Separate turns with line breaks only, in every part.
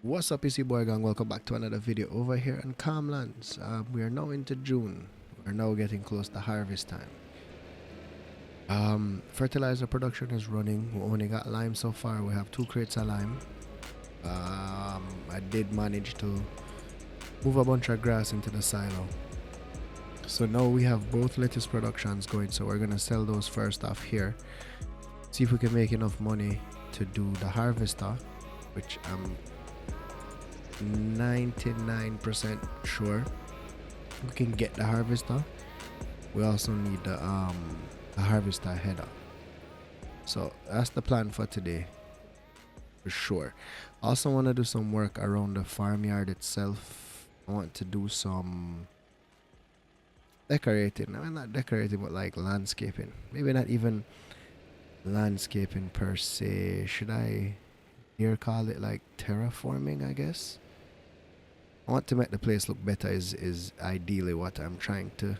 What's up, it's your boy gang? Welcome back to another video over here in Calmlands. We are now into June. We're now getting close to harvest time. Fertilizer production is running. We only got lime so far. We have 2 crates of lime. I did manage to move a bunch of grass into the silo. So now we have both lettuce productions going. So we're gonna sell those first off here. See if we can make enough money to do the harvester, which I'm 99% sure we can get the harvester. We also need the harvester header. So that's the plan for today for sure. Also want to do some work around the farmyard itself. I want to do some decorating. I mean, not decorating, but like landscaping. Maybe not even landscaping per se. Should I here call it like terraforming, I guess? I want to make the place look better is ideally what I'm trying to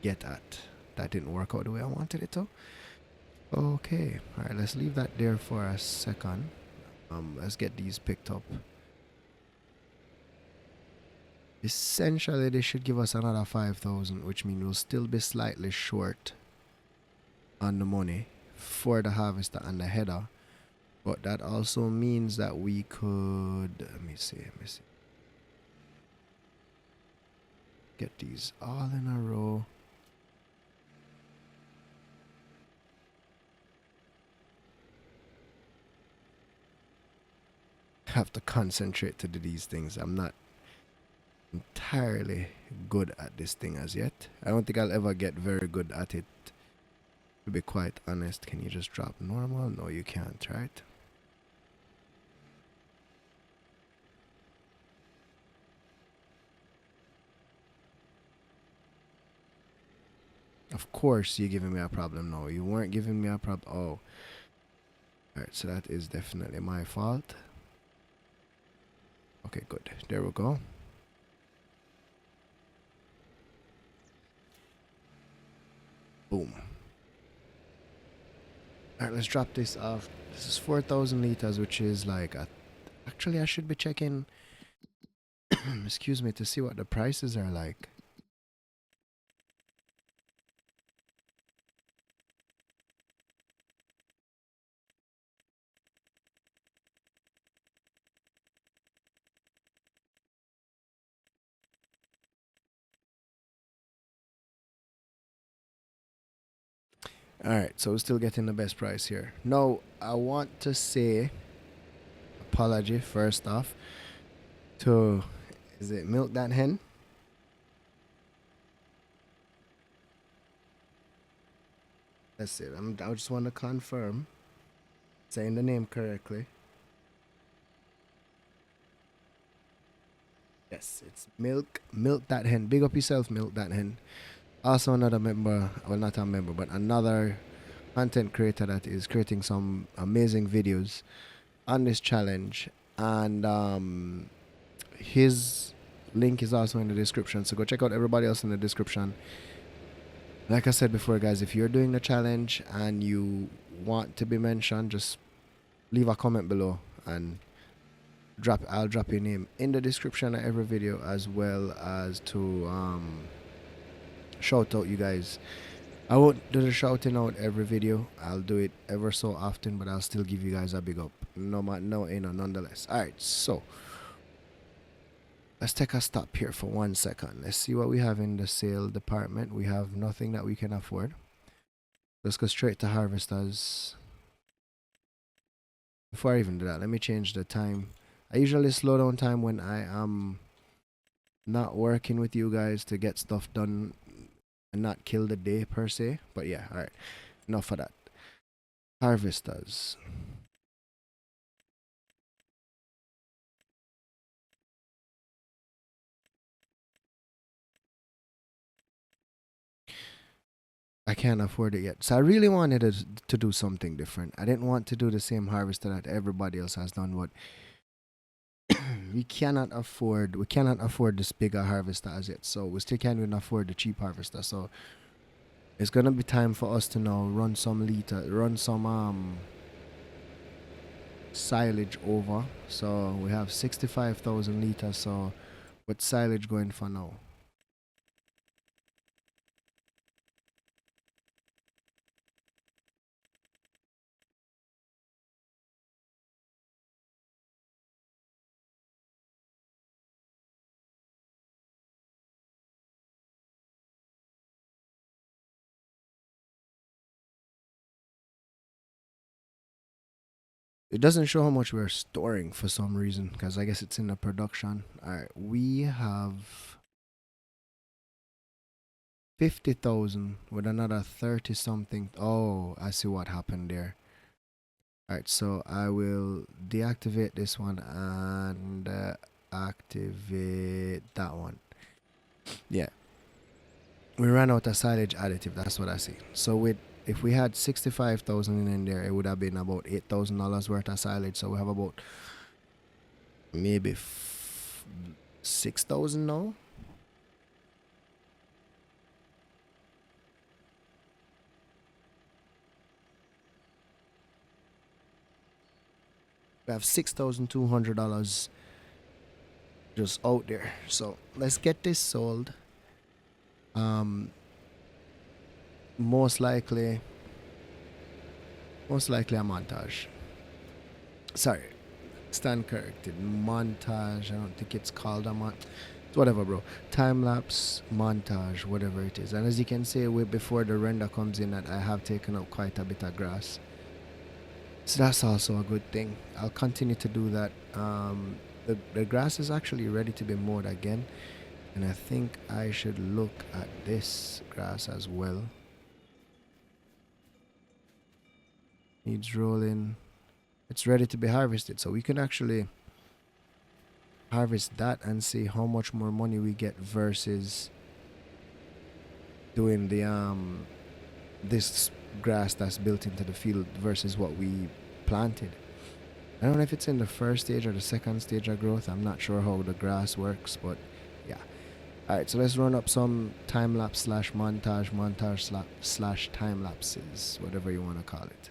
get at. That didn't work out the way I wanted it to. Okay, alright, let's leave that there for a second. Let's get these picked up. Essentially, they should give us another 5,000, which means we'll still be slightly short on the money for the harvester and the header. But that also means that we could, let me see. Get these all in a row. Have to concentrate to do these things. I'm not entirely good at this thing as yet. I don't think I'll ever get very good at it, to be quite honest. Can you just drop normal? No, you can't, right? Of course you're giving me a problem. No, you weren't giving me a problem. Oh. Alright, so that is definitely my fault. Okay, good. There we go. Boom. Alright, let's drop this off. This is 4,000 liters, which is like actually I should be checking excuse me, to see what the prices are like. Alright, so we're still getting the best price here. Now, I want to say apology first off to, is it Milk That Hen? That's it. I just want to confirm saying the name correctly. Yes, it's Milk That Hen. Big up yourself, Milk That Hen. Also another member, well, not a member, but another content creator that is creating some amazing videos on this challenge, and his link is also in the description, so go check out everybody else in the description. Like I said before, guys, if you're doing the challenge and you want to be mentioned, just leave a comment below and I'll drop your name in the description of every video, as well as to shout out you guys. I won't do the shouting out every video. I'll do it ever so often, but I'll still give you guys a big up, nonetheless. Alright, so let's take a stop here for 1 second. Let's see what we have in the sale department. We have nothing that we can afford. Let's go straight to harvesters. Before I even do that, let me change the time. I usually slow down time when I am not working with you guys to get stuff done and not kill the day per se. But yeah, alright. Enough of that. Harvesters. I can't afford it yet. So I really wanted to do something different. I didn't want to do the same harvester that everybody else has done, but we cannot afford this bigger harvester as yet. So we still can't even afford the cheap harvester. So it's gonna be time for us to now run some silage over. So we have 65,000 liters. So what's silage going for now? It doesn't show how much we're storing for some reason, because I guess it's in the production. All right, we have 50,000 with another 30 something. Oh, I see what happened there. All right, so I will deactivate this one and activate that one. Yeah, we ran out of silage additive. That's what I see. So with if we had 65,000 in there, it would have been about $8,000 worth of silage. So we have about maybe 6,000 now. We have $6,200 just out there. So let's get this sold. Most likely a montage. Sorry, stand corrected. Montage. I don't think it's called a whatever, bro. Time lapse, montage, whatever it is. And as you can see, before the render comes in, that I have taken out quite a bit of grass. So that's also a good thing. I'll continue to do that. The grass is actually ready to be mowed again, and I think I should look at this grass as well. Needs rolling. It's ready to be harvested, so we can actually harvest that and see how much more money we get versus doing the this grass that's built into the field versus what we planted. I don't know if it's in the first stage or the second stage of growth. I'm not sure how the grass works, but yeah. Alright, so let's run up some time lapse slash montage slash time lapses, whatever you want to call it.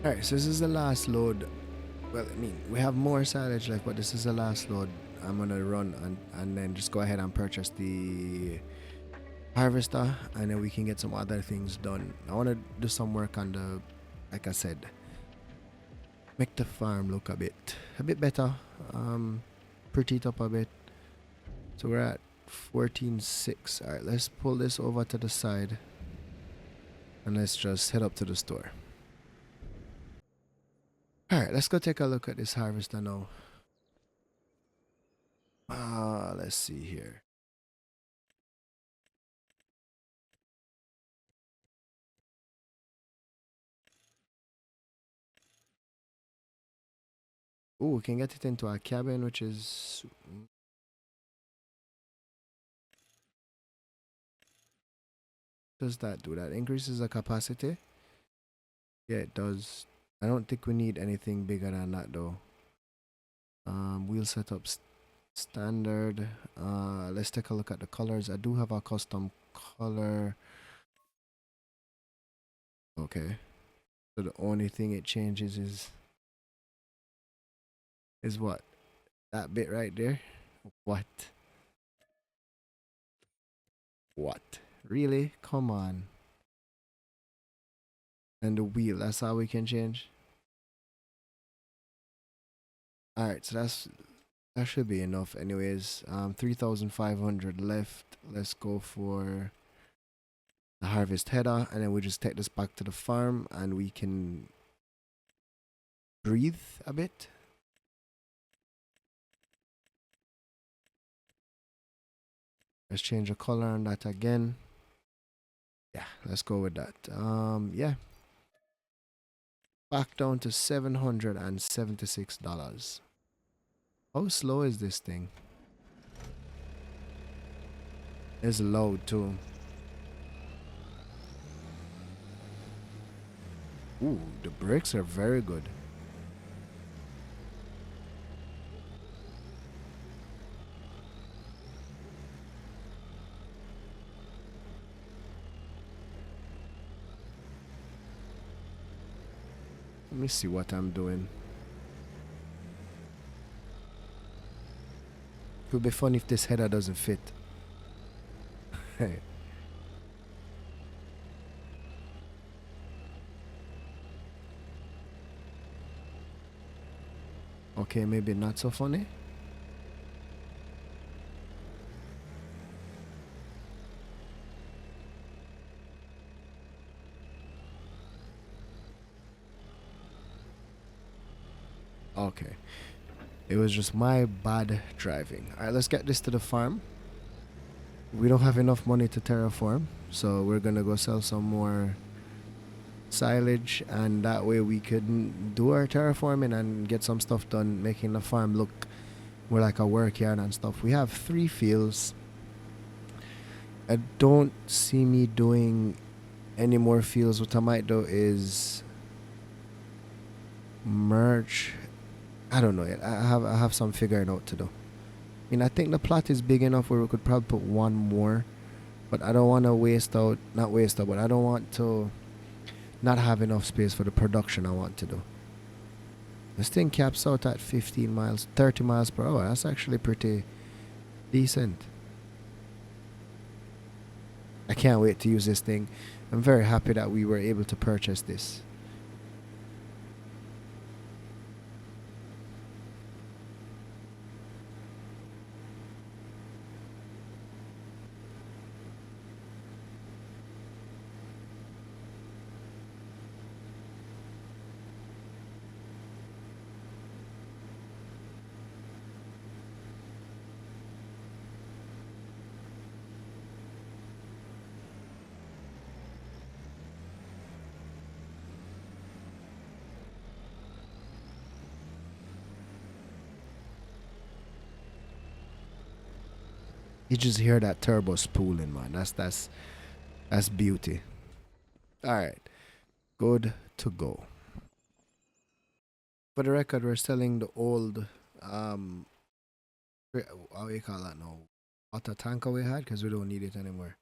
Alright, so this is the last load. Well, I mean, we have more silage left, but this is the last load. I'm gonna run and then just go ahead and purchase the harvester, and then we can get some other things done. I want to do some work on the, like I said, make the farm look a bit better, pretty it up a bit. So we're at 14.6. All right, let's pull this over to the side and let's just head up to the store. All right, let's go take a look at this harvester now. Let's see here. Oh, we can get it into a cabin, which is... Does that do that? Increases the capacity. Yeah, it does. I don't think we need anything bigger than that though. Wheel setup standard. Let's take a look at the colors. I do have a custom color. Okay. So the only thing it changes is what? That bit right there? What? What? Really? Come on. And the wheel, that's how we can change? Alright, so that should be enough anyways. 3,500 left. Let's go for the harvest header, and then we just take this back to the farm and we can breathe a bit. Let's change the color on that again. Yeah, let's go with that. Yeah. Back down to $776. How slow is this thing? It's loud too. Ooh, the brakes are very good. Let me see what I'm doing. It would be fun if this header doesn't fit. Hey. Okay, maybe not so funny. Okay. It was just my bad driving. Alright, let's get this to the farm. We don't have enough money to terraform, so we're gonna go sell some more silage, and that way we could do our terraforming and get some stuff done, making the farm look more like a work yard and stuff. We have 3 fields. I don't see me doing any more fields. What I might do is merge. I don't know yet. I have some figuring out to do. I mean, I think the plot is big enough where we could probably put one more, but I don't want to not waste out, but I don't want to not have enough space for the production I want to do. This thing caps out at 15 miles, 30 miles per hour. That's actually pretty decent. I can't wait to use this thing. I'm very happy that we were able to purchase this. You just hear that turbo spooling, man. That's beauty. All right, good to go. For the record, we're selling the old how you call that now? Water tanker we had because we don't need it anymore.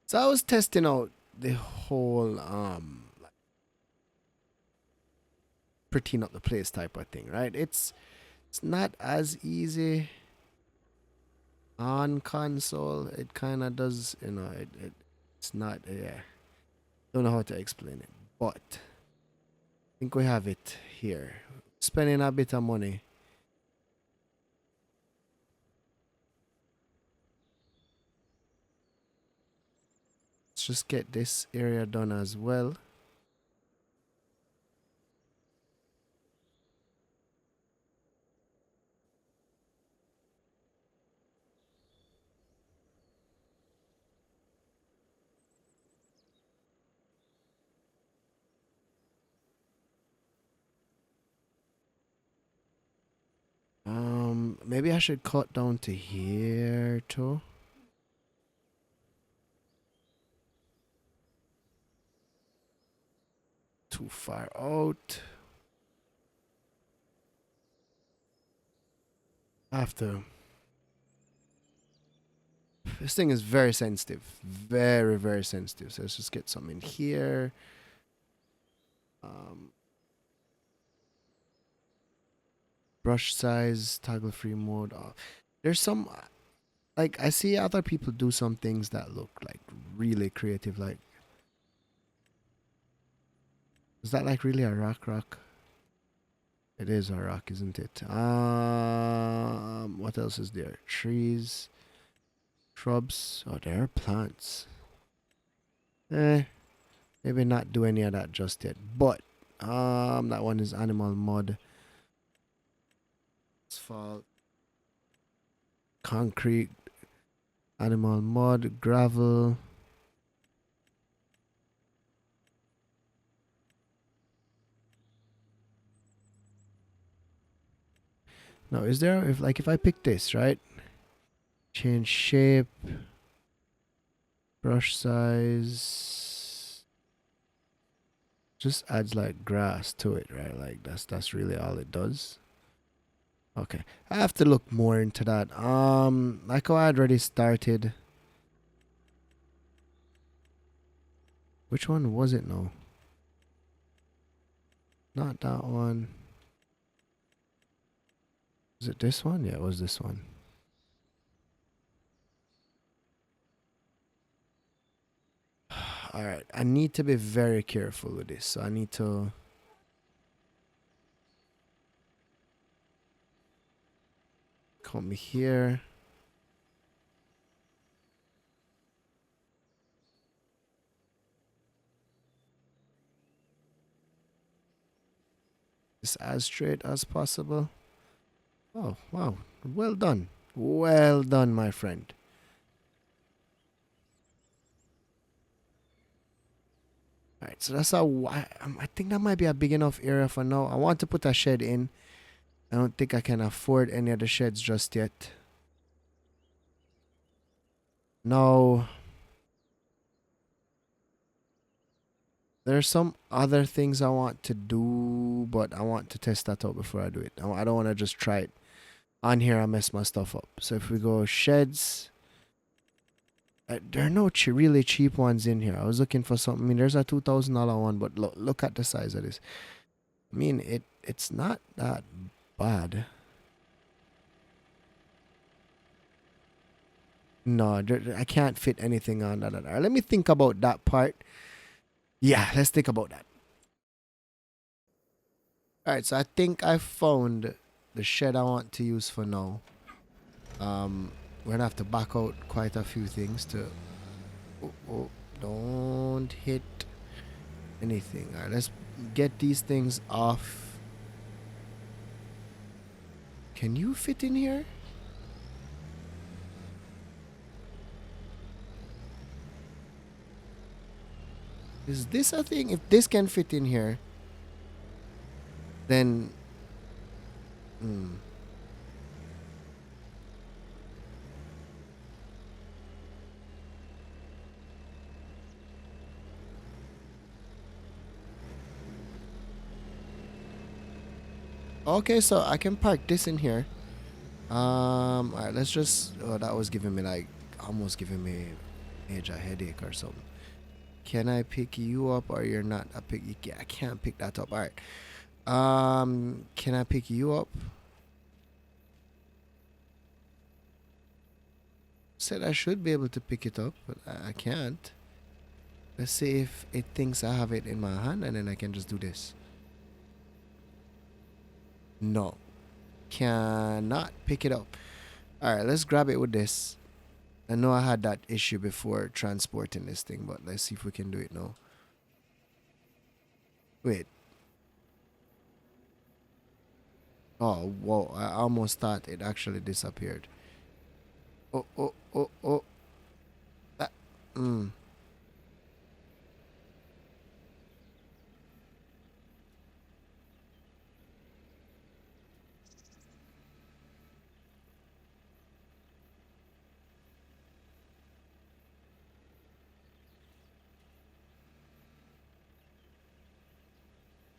So I was testing out the whole like prettying up the place type of thing, right? It's not as easy on console. It kind of does, it's not. Yeah, don't know how to explain it, but I think we have it here. Spending a bit of money. Let's just get this area done as well. Maybe I should cut down to here too. too far out. I have to. This thing is very sensitive. Very, very sensitive. So let's just get some in here. Brush size, toggle free mode. There's some, like, I see other people do some things that look like really creative. Like, is that like really a rock? It is a rock, isn't it? What else is there? Trees, shrubs. Oh, there are plants. Maybe not do any of that just yet. But that one is animal mud, asphalt, concrete, animal mud, gravel. Now, is there, if I pick this, right? Change shape, brush size. Just adds like grass to it, right? Like that's really all it does. Okay. I have to look more into that. Like I already started. Which one was it now? Not that one. Was it this one? Yeah, it was this one. Alright, I need to be very careful with this. So I need to come here. This as straight as possible. Oh, wow. Well done. Well done, my friend. Alright, so that's I think that might be a big enough area for now. I want to put a shed in. I don't think I can afford any of the sheds just yet. No. There's some other things I want to do, but I want to test that out before I do it. I don't want to just try it. On here, I mess my stuff up. So if we go sheds, there are no really cheap ones in here. I was looking for something. I mean, there's a $2,000 one, but look at the size of this. I mean, it's not that bad. No, I can't fit anything on that. Let me think about that part. Yeah, let's think about that. Alright, so I think I found the shed I want to use for now. We're gonna have to back out quite a few things to... Oh, don't hit anything. Alright, let's get these things off. Can you fit in here? Is this a thing? If this can fit in here, then... Okay, so I can park this in here. Alright, let's just... Oh, that was giving me like... Almost giving me major headache or something. Can I pick you up or you're not a pick? I can't pick that up. Alright. Can I pick you up? Said I should be able to pick it up, but I can't. Let's see if it thinks I have it in my hand and then I can just do this. No. Cannot pick it up. Alright, let's grab it with this. I know I had that issue before transporting this thing, but let's see if we can do it now. Wait. Oh, whoa. I almost thought it actually disappeared. Oh. That,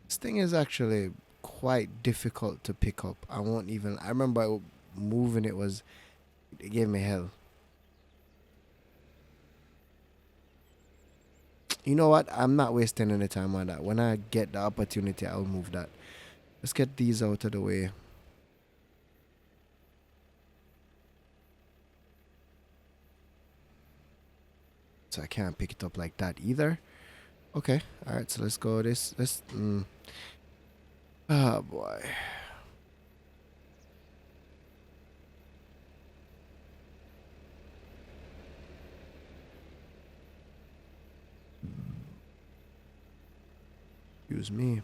This thing is actually quite difficult to pick up. I remember moving it gave me hell. You know what? I'm not wasting any time on that. When I get the opportunity, I'll move that. Let's get these out of the way. So I can't pick it up like that either. Okay. Alright, so let's go this. Oh boy. Excuse me.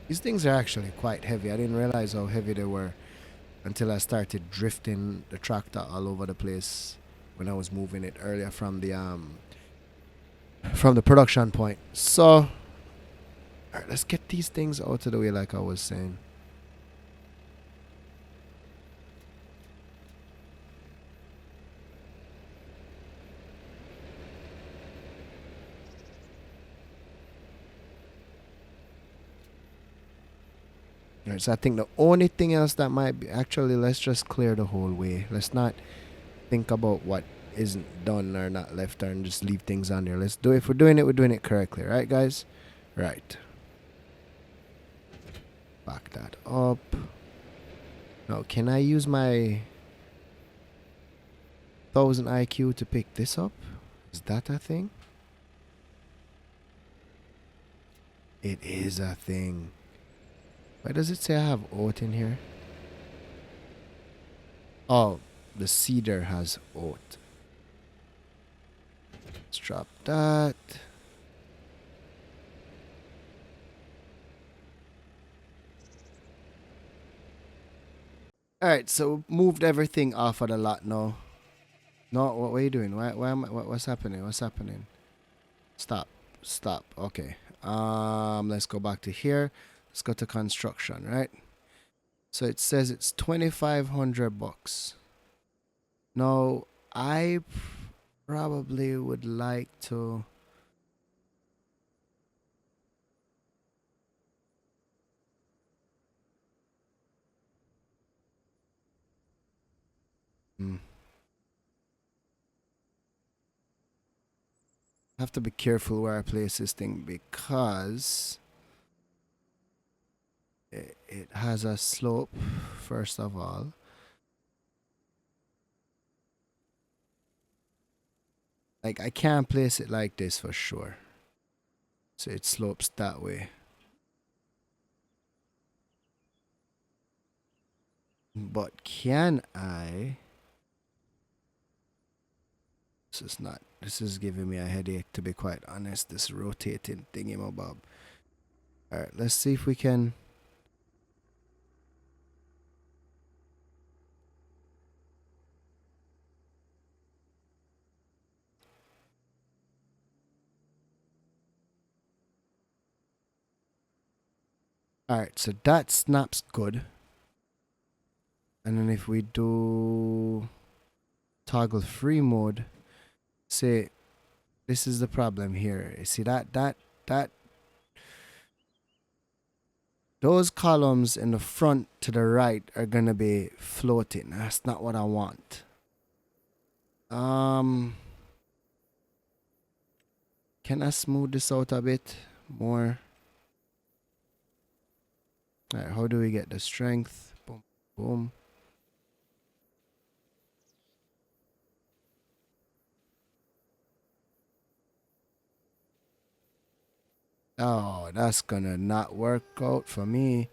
These things are actually quite heavy. I didn't realize how heavy they were until I started drifting the tractor all over the place when I was moving it earlier from the production point. So, alright, let's get these things out of the way like I was saying. Alright, so I think the only thing else that might be actually, let's just clear the whole way. Let's not think about what isn't done or not left and just leave things on there. Let's do it. If we're doing it, we're doing it correctly, right, guys? Right. Back that up. Now, can I use my 1000 IQ to pick this up? Is that a thing? It is a thing. Why does it say I have oat in here? Oh, the cedar has oat. Let's drop that. Alright, so moved everything off of the lot now. No, what are you doing? Why am I, what's happening? What's happening? Stop. Stop. Okay. Let's go back to here. Let's go to construction, right? So it says it's 2,500 bucks. Now, I probably would like to. Hmm. I have to be careful where I place this thing because it has a slope, first of all. Like, I can't place it like this for sure. So it slopes that way. But can I? This is giving me a headache, to be quite honest. This rotating thingy-mabob. Alright, let's see if we can. Alright, so that snaps good. And then if we do toggle free mode, say this is the problem here. You see that those columns in the front to the right are gonna be floating. That's not what I want. Can I smooth this out a bit more? Alright, how do we get the strength? Boom, boom. Oh, that's gonna not work out for me.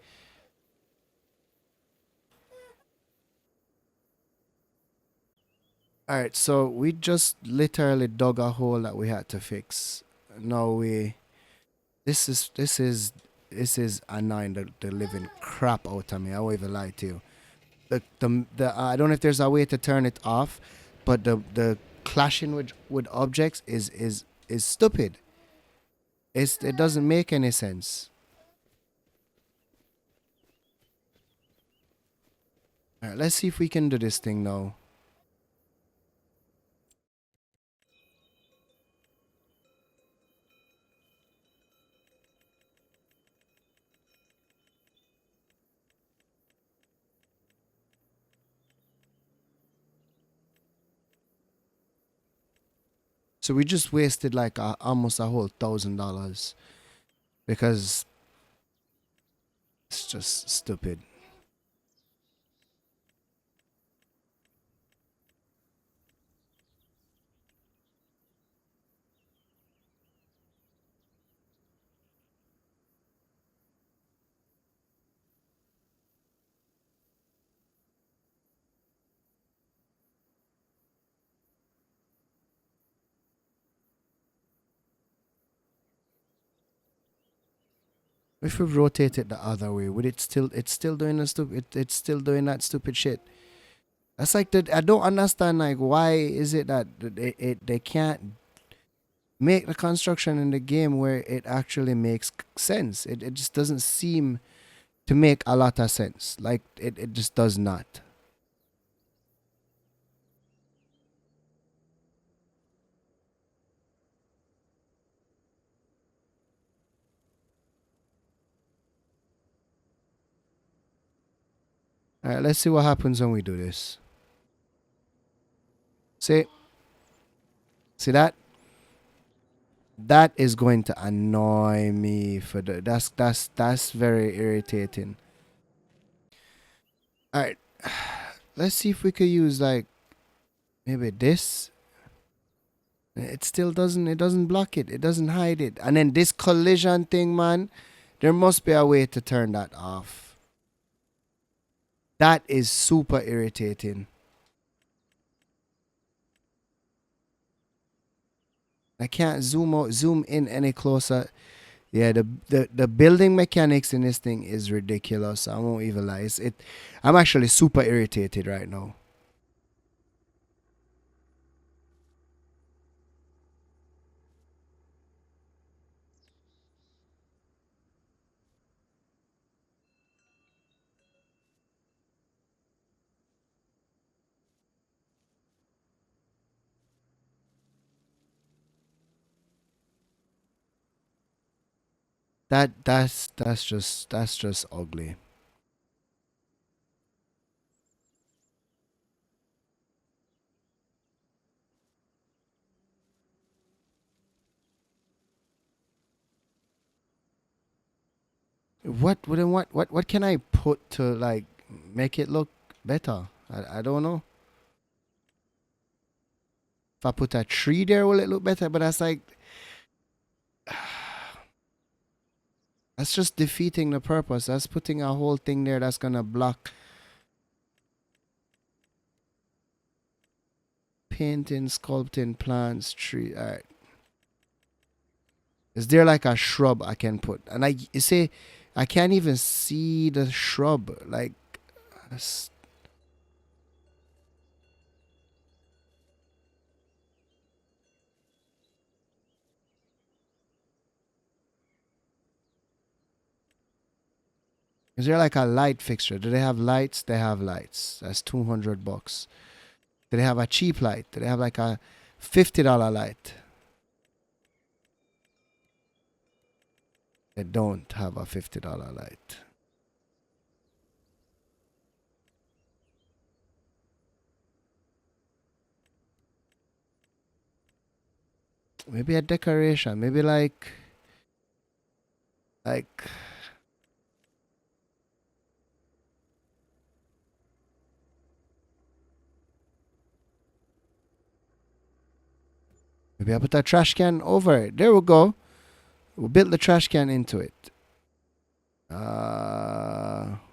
Alright, so we just literally dug a hole that we had to fix. Now this is this is annoying the living crap out of me. I won't even lie to you. The I don't know if there's a way to turn it off, but the clashing with objects is stupid. It doesn't make any sense. All right, let's see if we can do this thing now. So we just wasted like almost a whole $1,000 because it's just stupid. If we rotate it the other way, would it still? It's still doing the stupid. It's still doing that stupid shit. That's like I don't understand. Like, why is it that they can't make the construction in the game where it actually makes sense? It just doesn't seem to make a lot of sense. Like it just does not. All right, let's see what happens when we do this. See, see that? That is going to annoy me for the that's very irritating. All right, let's see if we could use like maybe this. It still doesn't. It doesn't block it. It doesn't hide it. And then this collision thing, man. There must be a way to turn that off. That is super irritating. I can't zoom in any closer. Yeah, the building mechanics in this thing is ridiculous. I won't even lie. I'm actually super irritated right now. That's just ugly. What can I put to like make it look better? I don't know. If I put a tree there, will it look better? But that's like that's just defeating the purpose. That's putting a whole thing there that's gonna block painting, sculpting, plants, tree. Alright. Is there like a shrub I can put? And you say I can't even see the shrub. Like is there like a light fixture? Do they have lights? They have lights. That's $200. Do they have a cheap light? Do they have like a $50 light? They don't have a $50 light. Maybe a decoration. Maybe like maybe I put a trash can over it. There we go. We built the trash can into it.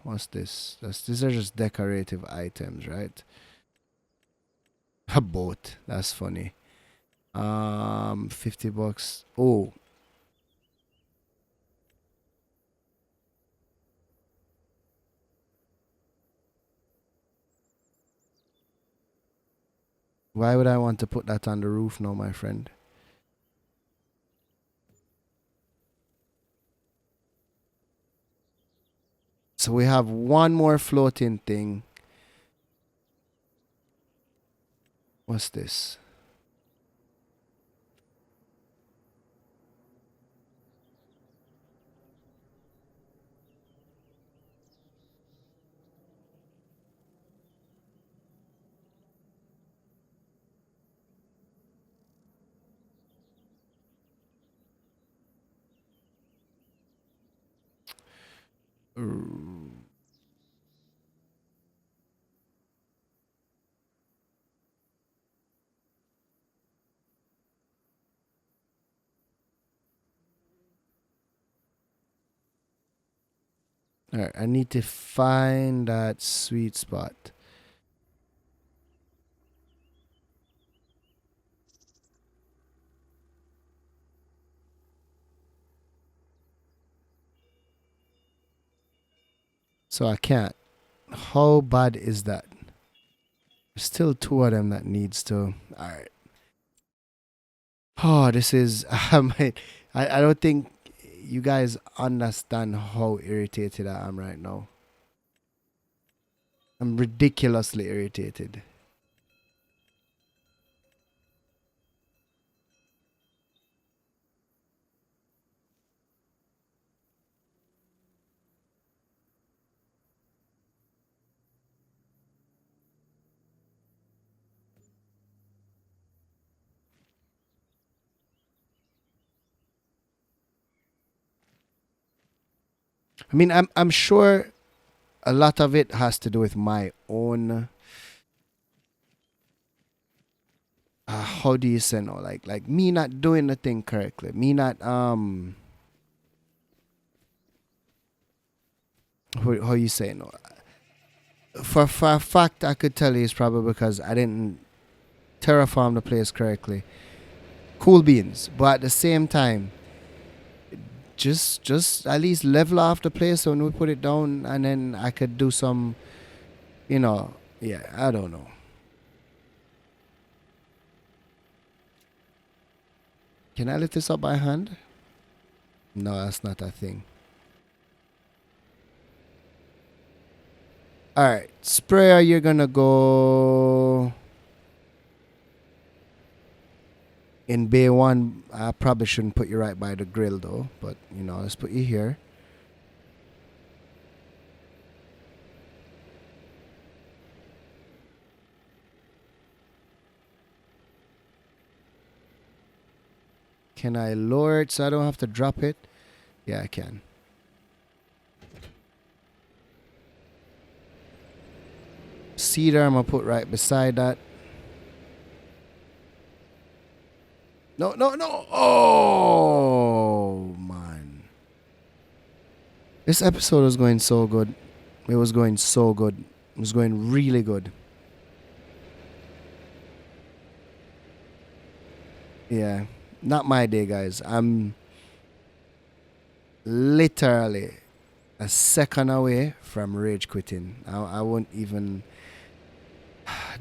What's this? These are just decorative items, right? A boat. That's funny. $50. Oh, Why would I want to put that on the roof now, my friend? So we have one more floating thing. What's this? Alright, I need to find that sweet spot. So I can't. How bad is that? There's still two of them that needs to. Alright. Oh, this is. I don't think you guys understand how irritated I am right now. I'm ridiculously irritated. I mean, I'm sure a lot of it has to do with my own. How do you say no? Like me not doing the thing correctly. Me not how you say no? For a fact, I could tell you it's probably because I didn't terraform the place correctly. Cool beans, but at the same time, just at least level off the place when we put it down, and then I could do some, yeah, I don't know. Can I lift this up by hand? No, that's not a thing. All right, sprayer, you're gonna go in bay one. I probably shouldn't put you right by the grill though, but let's put you here. Can I lower it so I don't have to drop it? Yeah, I can. Cedar, I'm gonna put right beside that. No, no, no. Oh, man. This episode was going so good. It was going so good. It was going really good. Yeah. Not my day, guys. I'm literally a second away from rage quitting. I won't even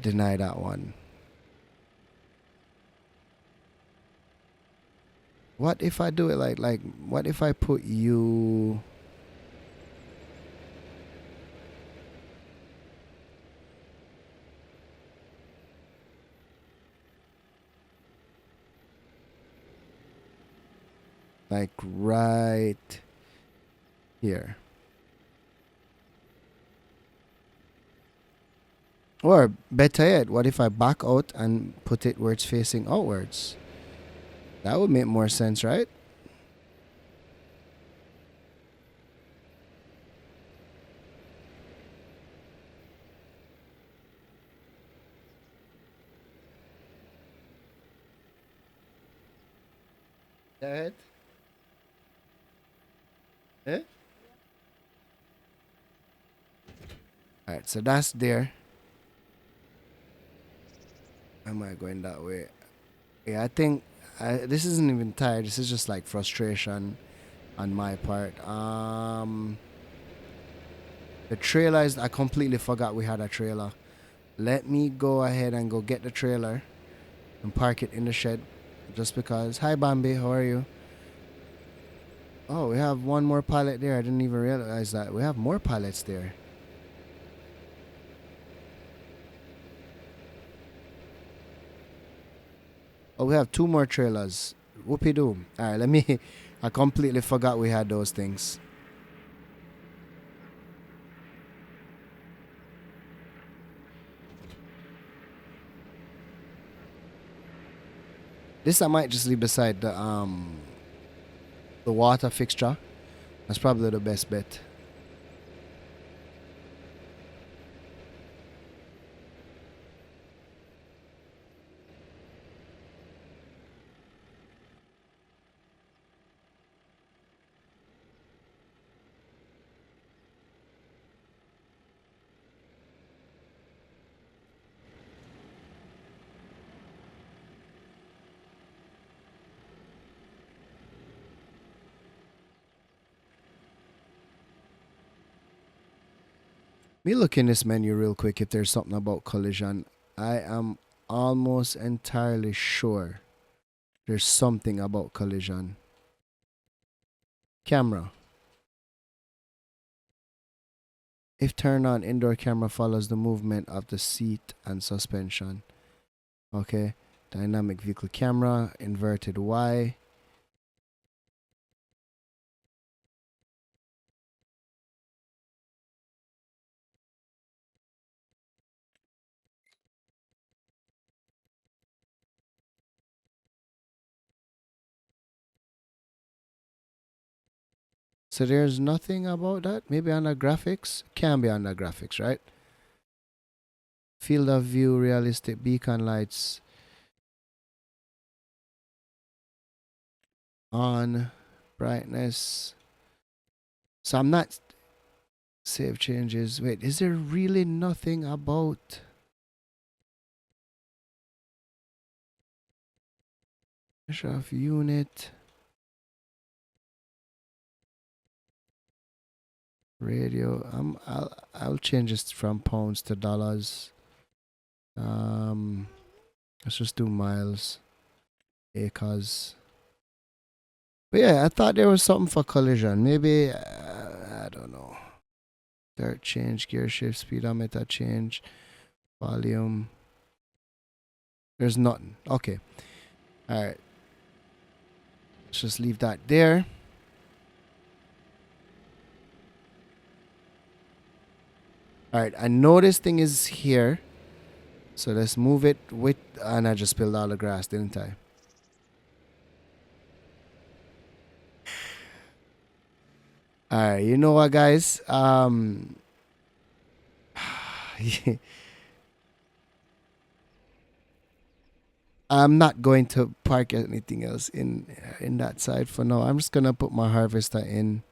deny that one. What if I do it like what if I put you like right here? Or better yet, what if I back out and put it where it's facing outwards? That would make more sense, right? Go ahead. Eh? Alright, so that's there. Am I going that way? Yeah, I think this isn't even tired. This is just like frustration on my part. The trailer is. I completely forgot we had a trailer. Let me go ahead and go get the trailer. and park it in the shed just because. Hi, Bambi. How are you? Oh, we have one more pallet there. I didn't even realize that. We have more pallets there. Oh, we have two more trailers. Whoopie doo. Alright, let me. I completely forgot we had those things. This I might just leave beside the water fixture. That's probably the best bet. Me look in this menu real quick if there's something about collision. I am almost entirely sure there's something about collision. Camera. If turned on, indoor camera follows the movement of the seat and suspension. Okay. Dynamic vehicle camera, inverted Y. So there's nothing about that? Maybe on the graphics? Can be on the graphics, right? Field of view, realistic beacon lights. On. Brightness. So I'm not... Save changes. Wait, is there really nothing about... Measure of unit. Radio. I'll change this from pounds to dollars. Let's just do miles. Acres. But yeah, I thought there was something for collision. Maybe I don't know. Dirt change, gear shift, speedometer change, volume. There's nothing. Okay. Alright. Let's just leave that there. Alright, I know this thing is here. So let's move it with... And I just spilled all the grass, didn't I? Alright, you know what, guys? I'm not going to park anything else in that side for now. I'm just gonna put my harvester in